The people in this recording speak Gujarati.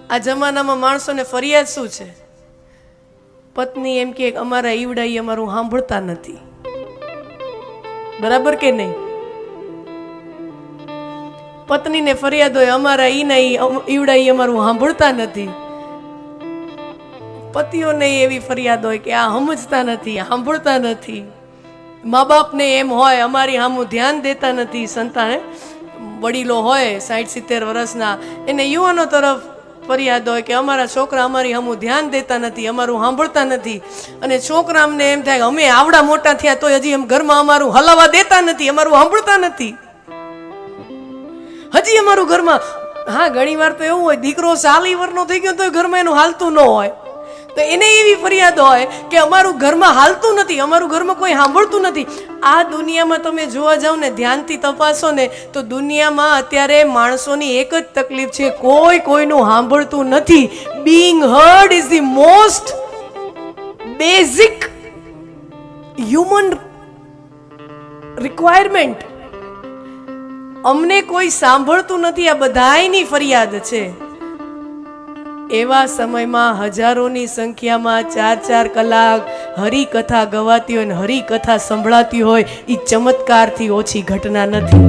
આ જમાનામાં માણસોને ફરિયાદ શું છે? પત્ની એમ કે અમારા ઈવડાઈ અમારું સાંભળતા નથી. બરાબર કે નહીં? પત્નીને ફરિયાદ હોય અમારા ઈવડાઈ અમારું સાંભળતા નથી. પતિઓને એવી ફરિયાદ હોય કે આ સમજતા નથી, સાંભળતા નથી. મા બાપને એમ હોય અમારી સામું ધ્યાન દેતા નથી. સંતાન વડીલો હોય 60-70 વર્ષના, એને યુવાનો તરફ ફરિયાદ હોય કે અમારા છોકરા અમારી સામું ધ્યાન દેતા નથી, અમારું સાંભળતા નથી. અને છોકરામને એમ થાય અમે આવડા મોટા થયા તોય હજી એમ ઘરમાં અમારું હલાવા દેતા નથી, અમારું સાંભળતા નથી, હજી અમારું ઘરમાં. હા, ઘણી વાર તો એવું હોય દીકરો 40 વર્ષનો થઈ ગયો તો ઘરમાં એનું હાલતું ન હોય, તો એને એવી ફરિયાદ હોય કે અમારું ઘરમાં હાલતું નથી, અમારું ઘરમાં કોઈ સાંભળતું નથી. આ દુનિયામાં તમે જોવા જાવ ને, ધ્યાનથી તપાસો ને, તો દુનિયામાં અત્યારે માણસોની એક જ તકલીફ છે, કોઈ કોઈનું સાંભળતું નથી. Being heard is the most basic human requirement. અમને કોઈ સાંભળતું નથી, આ બધાયની ફરિયાદ છે. એવા સમયમાં હજારોની સંખ્યામાં 4-4 કલાક હરિકથા ગવાતી હોય ને હરિકથા સંભળાતી હોય, એ ચમત્કારથી ઓછી ઘટના નથી.